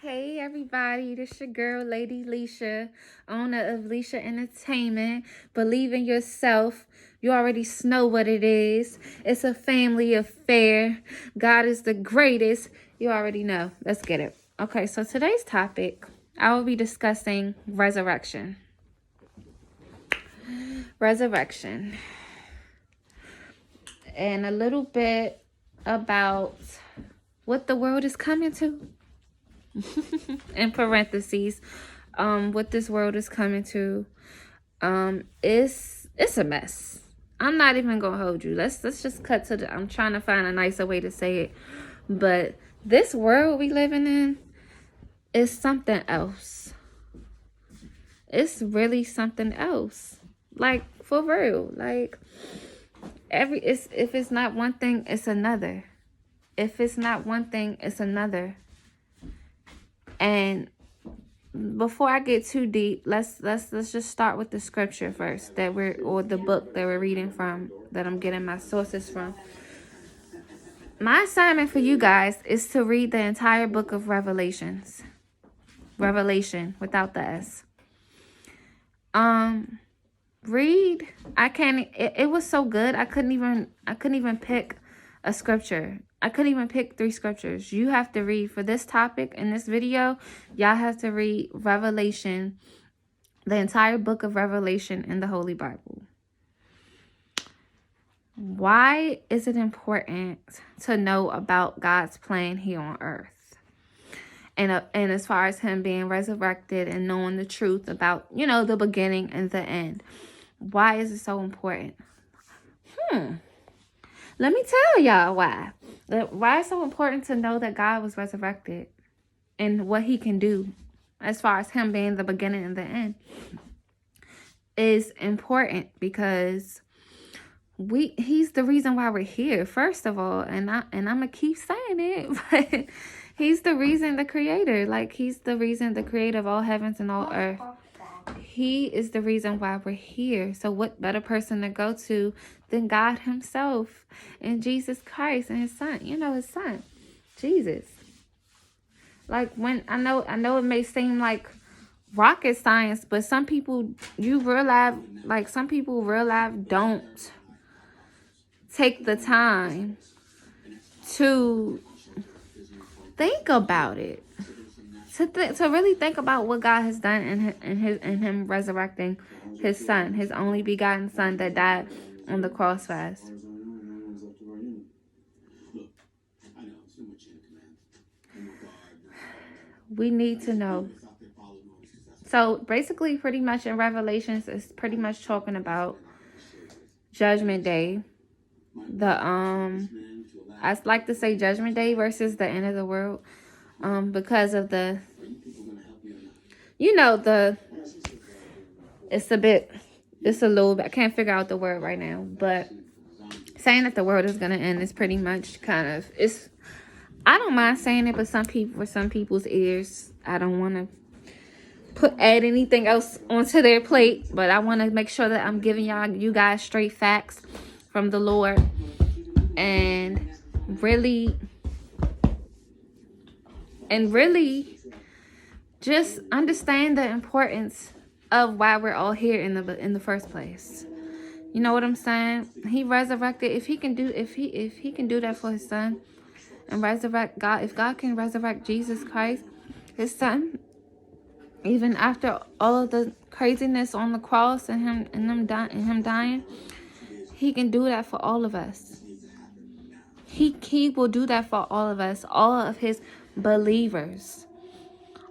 Hey everybody, this your girl, Lady Lisha, owner of Lisha Entertainment. Believe in yourself. You already know what it is. It's a family affair. God is the greatest. You already know. Let's get it. Okay, so today's topic, I will be discussing resurrection. Resurrection. And a little bit about what the world is coming to. In parentheses, what this world is coming to, it's a mess. I'm not even gonna hold you. Let's just cut to the. I'm trying to find a nicer way to say it, but this world we living in is something else. It's really something else. Like for real. Like if it's not one thing, it's another. If it's not one thing, it's another. And before I get too deep, let's just start with the scripture first or the book that we're reading from, that I'm getting my sources from. My assignment for you guys is to read the entire book of Revelation without the S. Read. I can't. It was so good. I couldn't even pick a scripture. I couldn't even pick 3 scriptures. You have to read for this topic in this video. Y'all have to read Revelation, the entire book of Revelation in the Holy Bible. Why is it important to know about God's plan here on earth? And as far as him being resurrected and knowing the truth about, the beginning and the end. Why is it so important? Let me tell y'all why. Why it's so important to know that God was resurrected and what he can do as far as him being the beginning and the end is important because he's the reason why we're here, first of all, and I'm gonna keep saying it, but he's the reason, the creator, like he's the reason, the creator of all heavens and all earth. He is the reason why we're here. So what better person to go to than God himself and Jesus Christ and his son, his son, Jesus. Like when I know it may seem like rocket science, but some people some people real life don't take the time to think about it. To really think about what God has done in him resurrecting his son, his only begotten son that died on the cross for us. We need to know. So basically, pretty much in Revelations, it's pretty much talking about Judgment Day. I like to say Judgment Day versus the end of the world. Because of it's a little bit, I can't figure out the word right now, but saying that the world is going to end is pretty much I don't mind saying it, but for some people's ears, I don't want to add anything else onto their plate, but I want to make sure that I'm giving you guys straight facts from the Lord and really just understand the importance of why we're all here in the first place. You know what I'm saying? He resurrected. If he can do that for his son and resurrect God, if God can resurrect Jesus Christ, his son, even after all of the craziness on the cross and him dying, he can do that for all of us. He will do that for all of us, all of his believers.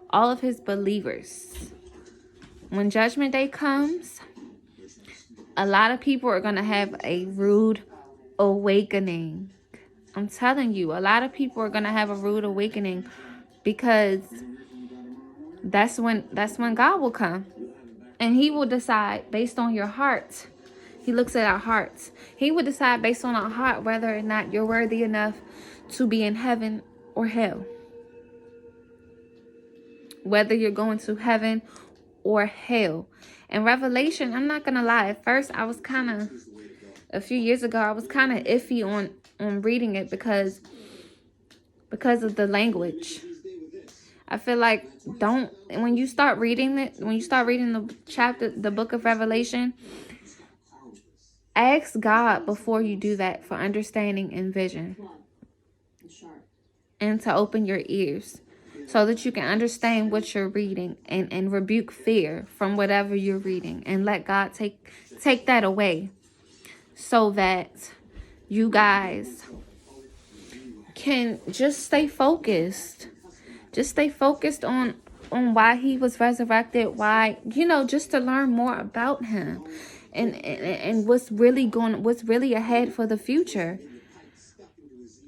All of his believers. When Judgment Day comes, a lot of people are going to have a rude awakening. I'm telling you, a lot of people are going to have a rude awakening because that's when God will come. And he will decide based on your heart. He looks at our hearts. He will decide based on our heart whether or not you're worthy enough to be in heaven or hell. Whether you're going to heaven or hell. And Revelation, I'm not going to lie. At first, a few years ago, I was kind of iffy on reading it because of the language. I feel like when you start reading the book of Revelation, ask God before you do that for understanding and vision, and to open your ears so that you can understand what you're reading, and rebuke fear from whatever you're reading, and let God take that away, so that you guys can just stay focused. Just stay focused on why he was resurrected, why, just to learn more about him, and what's really ahead for the future.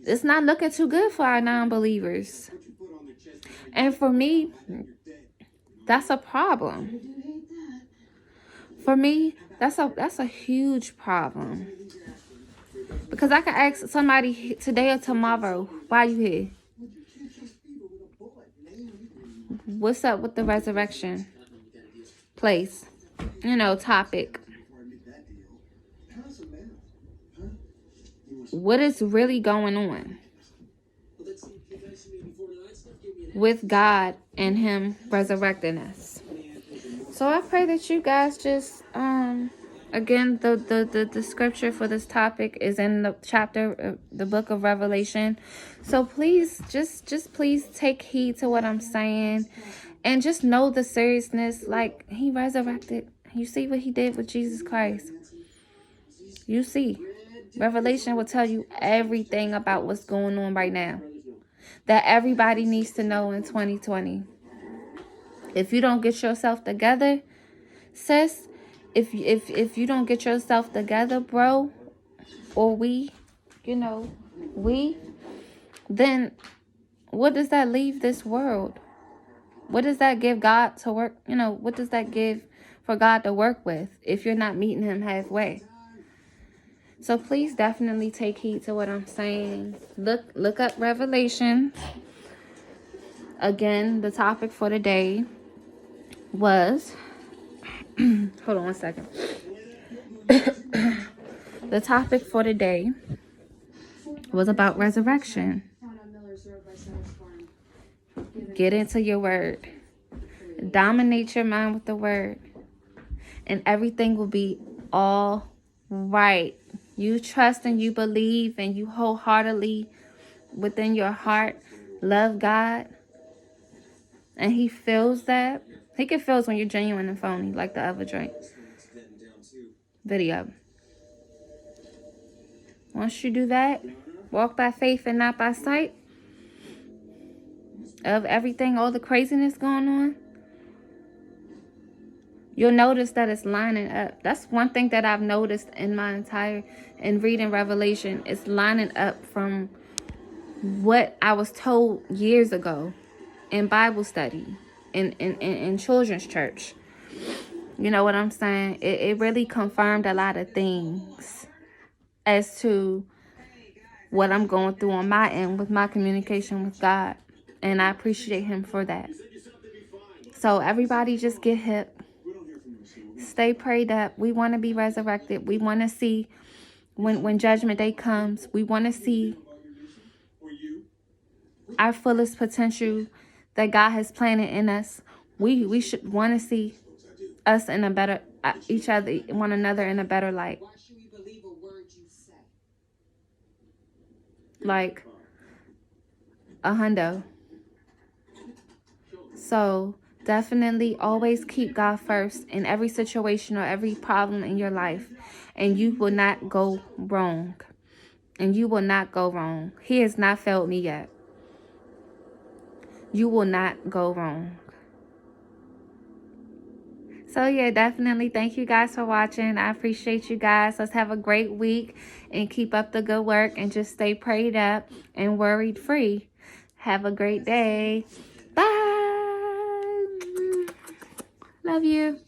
It's not looking too good for our non-believers. And for me, that's a problem. For me, that's a huge problem. Because I can ask somebody today or tomorrow, why you here? What's up with the resurrection place? Topic. What is really going on with God and him resurrecting us? So I pray that you guys just, again, the scripture for this topic is in the chapter, the book of Revelation. So please, just please take heed to what I'm saying, and just know the seriousness. Like, he resurrected. You see what he did with Jesus Christ. You see. Revelation will tell you everything about what's going on right now that everybody needs to know in 2020. If you don't get yourself together, sis, if you don't get yourself together, bro, or we, then what does that leave this world? What does that give God to work? What does that give for God to work with if you're not meeting him halfway? So please definitely take heed to what I'm saying. Look up Revelation. Again, the topic for today was hold on one second. The topic for today was about resurrection. Get into your word. Dominate your mind with the word, and everything will be all right. You trust and you believe and you wholeheartedly within your heart love God, and he feels that. He can feel when you're genuine and phony, like the other drink video. Once you do that, walk by faith and not by sight of everything, all the craziness going on, you'll notice that it's lining up. That's one thing that I've noticed in reading Revelation. It's lining up from what I was told years ago in Bible study, in children's church. You know what I'm saying? It really confirmed a lot of things as to what I'm going through on my end with my communication with God. And I appreciate him for that. So everybody just get hip. Stay prayed up. We want to be resurrected. We want to see when judgment day comes, we want to see our fullest potential that God has planted in us. We should want to see us in a better, one another in a better light. Like a hundo. So definitely always keep God first in every situation or every problem in your life, and you will not go wrong. And you will not go wrong. He has not failed me yet. You will not go wrong. So yeah, definitely thank you guys for watching. I appreciate you guys. Let's have a great week and keep up the good work and just stay prayed up and worried free. Have a great day. Bye. Love you.